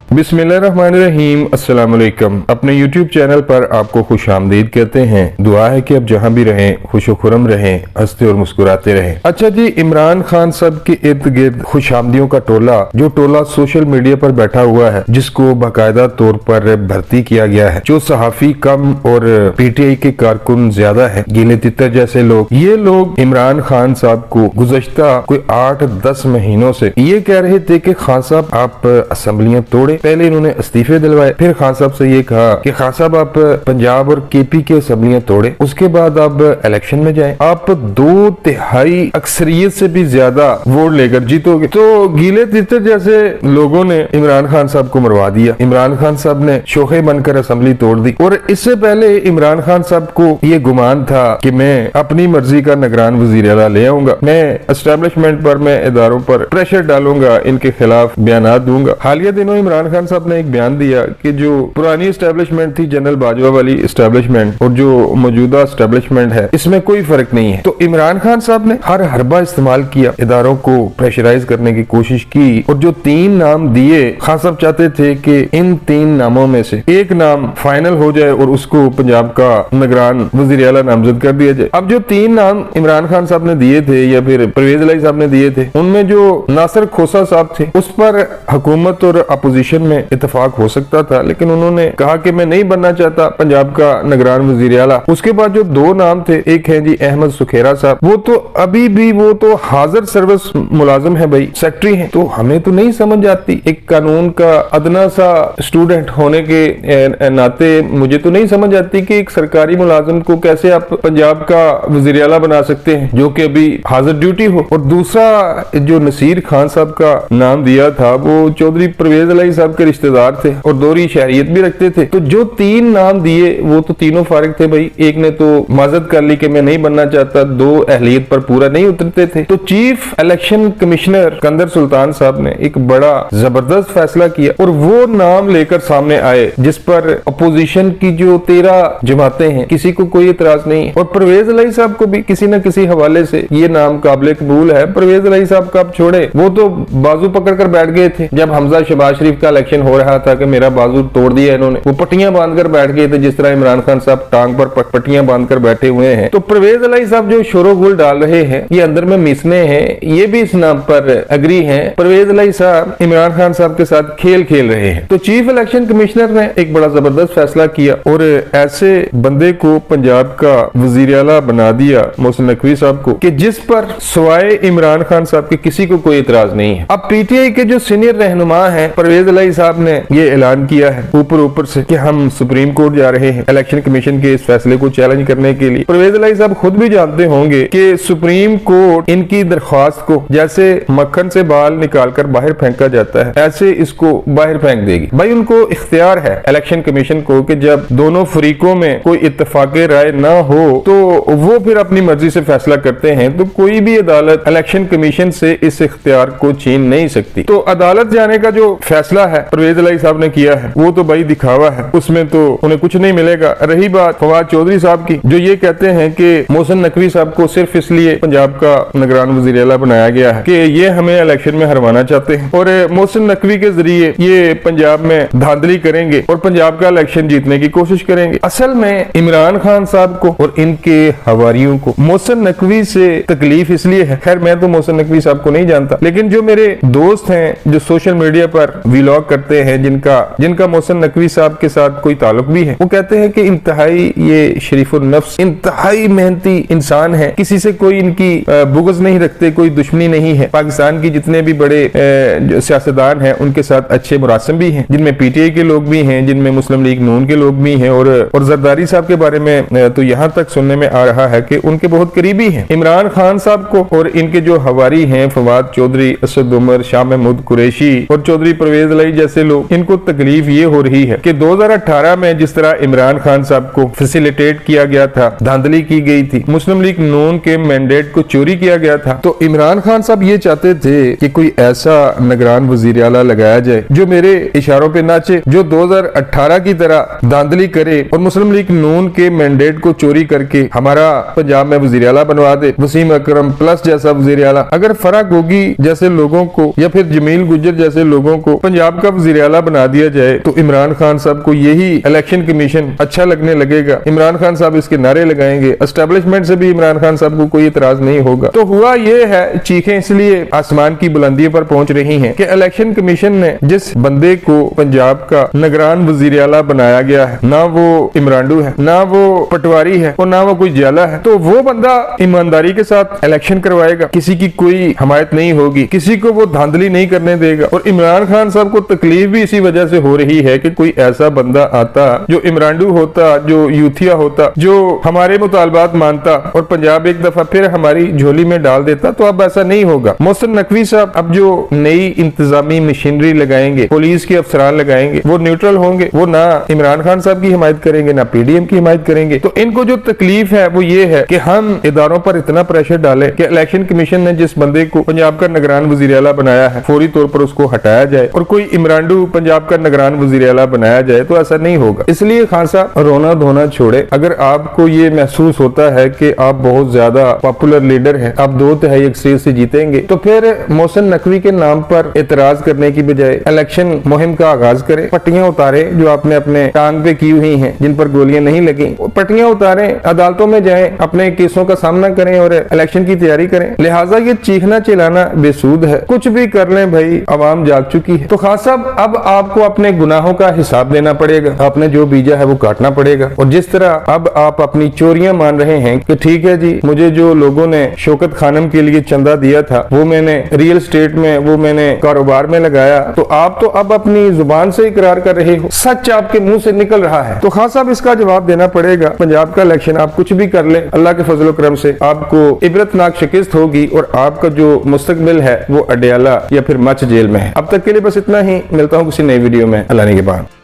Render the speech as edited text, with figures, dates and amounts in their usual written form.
बिस्मिल्लाहिर्रहमानिर्रहीम। अस्सलाम वालेकुम। अपने YouTube चैनल पर आपको खुश आमदीद कहते हैं। दुआ है कि आप जहां भी रहें खुश खुरम रहें, हंसते और मुस्कुराते रहें। अच्छा जी, इमरान खान साहब के इर्द गिर्द खुशामदियों का टोला, जो टोला सोशल मीडिया पर बैठा हुआ है, जिसको बाकायदा तौर पर भर्ती किया गया है, जो सहाफी कम और PTI के कारकुन ज्यादा है, गीले तितर जैसे लोग, ये लोग इमरान खान साहब को गुज़श्ता कोई 8-10 महीनों से ये कह रहे थे कि खान साहब आप असेंबलियां तोड़े। पहले इन्होंने इस्तीफे दिलवाए, फिर खान साहब से ये कहा कि खान साहब आप पंजाब और KP के असेंबलियां तोड़े, उसके बाद आप इलेक्शन में जाएं, आप 2/3 अक्सरियत से भी ज्यादा वोट लेकर जीतोगे। तो गीले तितर जैसे लोगों ने इमरान खान साहब को मरवा दिया। इमरान खान साहब ने शोखे बनकर असेंबली तोड़ दी। और इससे पहले इमरान खान साहब को ये गुमान था कि मैं अपनी मर्जी का निगरान वजीर आला ले आऊंगा, मैं एस्टेब्लिशमेंट पर, मैं इदारों पर प्रेशर डालूंगा, इनके खिलाफ बयान दूंगा। हालिया दिनों इमरान खान साहब ने एक बयान दिया कि जो पुरानी एस्टेब्लिशमेंट थी, जनरल बाजवा वाली एस्टेब्लिशमेंट, और जो मौजूदा एस्टेब्लिशमेंट है, इसमें कोई फर्क नहीं है। तो इमरान खान साहब ने हर हरबा इस्तेमाल किया, इदारों को प्रेशराइज करने की कोशिश की, और जो 3 नाम दिए, खान साहब चाहते थे कि इन 3 नामों में से एक नाम फाइनल हो जाए और उसको पंजाब का निगरान वजीर आला नामजद कर दिया जाए। अब जो 3 नाम इमरान खान साहब ने दिए थे या फिर परवेज इलाही साहब ने दिए थे, उनमें जो नासिर खोसा साहब थे, उस पर हुकूमत और अपोजिशन में इत्तेफाक हो सकता था, लेकिन उन्होंने कहा कि मैं नहीं बनना चाहता पंजाब का निगरान वजीर आला। उसके बाद जो 2 नाम थे, एक है जी अहमद सुखेरा साहब, वो तो अभी भी वो तो हाजिर सर्विस मुलाजिम है भाई, सेक्रेटरी है। तो हमें तो नहीं समझ आती, एक कानून का अदना सा स्टूडेंट होने के नाते मुझे तो नहीं समझ आती कि एक सरकारी मुलाजिम को कैसे आप पंजाब का वजीर आला बना सकते हैं जो कि अभी हाजिर ड्यूटी हो। और दूसरा जो नसीर खान साहब का नाम दिया था, वो चौधरी परवेज इलाही साहब के रिश्तेदार थे और दोहरी शहरियत भी रखते थे। तो जो 3 नाम दिए वो तो तीनों फारिग थे भाई। एक ने तो माजत कर ली कि मैं नहीं बनना चाहता, 2 अहलियत पर पूरा नहीं उतरते थे। तो chief election commissioner Sikandar Sultan साहब ने एक बड़ा जबरदस्त फैसला किया और वो नाम लेकर सामने आए जिस पर अपोजिशन की जो 13 जमातें हैं, किसी को कोई इतराज नहीं है। और परवेज इलाही साहब को भी किसी न किसी हवाले से ये नाम काबिल कबूल है। परवेज इलाही साहब का आप छोड़े, वो तो बाजू पकड़कर बैठ गए थे जब हमजा शहबाज शरीफ का इलेक्शन हो रहा था कि मेरा बाजू तोड़ दिया इन्होंने, वो पट्टियां बांधकर बैठ गए थे, जिस तरह इमरान खान साहब टांग पर पट्टियां बांधकर बैठे हुए हैं। तो परवेज इलाही साहब जो शोरोगुल डाल रहे हैं, ये अंदर में मिसने हैं, ये भी इस नाम पर एग्री हैं। परवेज इलाही साहब इमरान खान साहब के साथ खेल खेल रहे हैं। तो चीफ इलेक्शन कमिश्नर ने एक बड़ा जबरदस्त फैसला किया और ऐसे बंदे को पंजाब का वजीर आला बना दिया, मोहसिन नकवी साहब को, कि जिस पर सिवाय इमरान खान साहब के किसी को कोई इतराज नहीं है। अब PTI के जो सीनियर रहनुमा हैं, परवेज इलाही साहब ने ये ऐलान किया है ऊपर से कि हम सुप्रीम कोर्ट जा रहे हैं इलेक्शन कमीशन के इस फैसले को चैलेंज करने के लिए। परवेज इलाही साहब खुद भी जानते होंगे कि सुप्रीम कोर्ट इनकी दरख्वास्त को जैसे मक्खन से बाल निकालकर बाहर फेंका जाता है, ऐसे इसको बाहर फेंक देगी। भाई उनको इख्तियार है इलेक्शन कमीशन को कि जब दोनों फरीकों में कोई इत्तेफाक राय ना हो तो वो फिर अपनी मर्जी से फैसला करते हैं। तो कोई भी अदालत इलेक्शन कमीशन से इस इख्तियार को छीन नहीं सकती। तो अदालत जाने का जो फैसला है परवेज इलाही साहब ने किया है, वो तो भाई दिखावा है, उसमें तो उन्हें कुछ नहीं मिलेगा। रही बात फवाद चौधरी साहब की, जो ये कहते हैं कि मोहसिन नकवी साहब को सिर्फ इसलिए पंजाब का निगरान वजीर आला बनाया गया है कि ये हमें इलेक्शन में हरवाना चाहते हैं और मोहसिन नकवी के जरिए ये पंजाब में धांधली करेंगे और पंजाब का इलेक्शन जीतने की कोशिश करेंगे। असल में इमरान खान साहब को और इनके हवारियों को मोहसिन नकवी से तकलीफ इसलिए है, खैर मैं तो मोहसिन नकवी साहब को नहीं जानता, लेकिन जो मेरे दोस्त हैं जो सोशल मीडिया पर व्लॉग करते हैं, जिनका मोहसिन नकवी साहब के साथ कोई ताल्लुक भी है, वो कहते हैं कि इंतहाई ये शरीफुल नफ्स, इंतहाई मेहनती इंसान है, किसी से कोई इनकी बुग़्ज़ नहीं रखते, कोई दुश्मनी नहीं है। पाकिस्तान की जितने भी बड़े सियासतदान हैं उनके साथ अच्छे मुरासिम भी हैं, जिनमें PTI के लोग भी हैं, जिनमें मुस्लिम लीग नून के लोग भी हैं। और जरदारी साहब के बारे में तो यहाँ तक सुनने में आ रहा है कि उनके बहुत करीबी हैं इमरान खान साहब को। और इनके जो हवारी हैं फवाद चौधरी, असद उमर, शाह महमूद कुरैशी और चौधरी परवेज इलाही जैसे लोग, इनको तकलीफ ये हो रही है कि 2018 में जिस तरह इमरान खान साहब को फैसिलिटेट किया गया था, धांधली की गई थी, मुस्लिम लीग नून के मैंडेट को चोरी किया गया था, तो इमरान खान साहब ये चाहते थे कि कोई ऐसा निगरान वजीर आला लगाया जाए जो मेरे इशारों पे नाचे, जो 2018 की तरह धांधली करे और मुस्लिम लीग नून के मैंडेट को चोरी करके हमारा पंजाब में वजीर आला बनवा दे, वसीम अकरम प्लस जैसा वजीर आला। अगर फराक होगी जैसे लोगों को या फिर जमील गुज्जर जैसे लोगों को पंजाब पंजाब का वज़ीर आला बना दिया जाए तो इमरान खान साहब को यही इलेक्शन कमीशन अच्छा लगने लगेगा। इमरान खान साहब इसके नारे लगाएंगे, एस्टेब्लिशमेंट से भी इमरान खान साहब को कोई इतराज नहीं होगा। तो हुआ ये है, चीखें इसलिए आसमान की बुलंदियों पर पहुंच रही हैं कि इलेक्शन कमीशन ने जिस बंदे को पंजाब का निगरान वज़ीर आला बनाया गया है, ना वो इमरानडू है, ना वो पटवारी है और ना वो कोई जियाला है, तो वो बंदा ईमानदारी के साथ इलेक्शन करवाएगा, किसी की कोई हमायत नहीं होगी, किसी को वो धांधली नहीं करने देगा। और इमरान खान साहब को तकलीफ भी इसी वजह से हो रही है कि कोई ऐसा बंदा आता जो इमरानडू होता, जो यूथिया होता, जो हमारे मुतालबात मानता और पंजाब एक दफा फिर हमारी झोली में डाल देता। तो अब ऐसा नहीं होगा। मोहसिन नकवी साहब अब जो नई इंतजामी मशीनरी लगाएंगे, पुलिस के अफसरान लगाएंगे, वो न्यूट्रल होंगे, वो ना इमरान खान साहब की हिमायत करेंगे ना पीडीएम की हिमायत करेंगे। तो इनको जो तकलीफ है वो ये है कि हम इदारों पर इतना प्रेशर डालें कि इलेक्शन कमीशन ने जिस बंदे को पंजाब का निगरान वज़ीर आला बनाया है फौरी तौर पर उसको हटाया जाए और कोई इमरानडू पंजाब का निगरान वज़ीर आला बनाया जाए। तो ऐसा नहीं होगा। इसलिए खान साहब रोना धोना छोड़े। अगर आपको ये महसूस होता है कि आप बहुत ज्यादा पॉपुलर लीडर हैं, आप 2 तिहाई अक्सरियत से जीतेंगे, तो फिर मोहसिन नकवी के नाम पर एतराज करने की बजाय इलेक्शन मुहिम का आगाज करें। पट्टियां उतारे जो आपने अपने टांग पे की हुई हैं, जिन पर गोलियां नहीं लगी, पट्टियां उतारें, अदालतों में जाएं, अपने केसों का सामना करें और इलेक्शन की तैयारी करें। लिहाजा ये चीखना चिल्लाना बेसूद है। कुछ भी कर लें भाई, अवाम जाग चुकी है। तो खास साहब अब आपको अपने गुनाहों का हिसाब देना पड़ेगा। आपने जो बीजा है वो काटना पड़ेगा। और जिस तरह अब आप अपनी चोरियां मान रहे हैं कि ठीक है जी, मुझे जो लोगों ने शौकत खानम के लिए चंदा दिया था वो मैंने रियल एस्टेट में, वो मैंने कारोबार में लगाया, तो आप तो अब अपनी जुबान से इकरार कर रहे हो, सच आपके मुंह से निकल रहा है। तो खास साहब इसका जवाब देना पड़ेगा। पंजाब का इलेक्शन आप कुछ भी कर ले, अल्लाह के फजल करम से आपको इबरतनाक शिकस्त होगी और आपका जो मुस्तकबिल है वो अडयाला या फिर मच जेल में है। अब तक के लिए बस इतना ही। मिलता हूँ किसी नई वीडियो में। अल्लाह ने के बाद।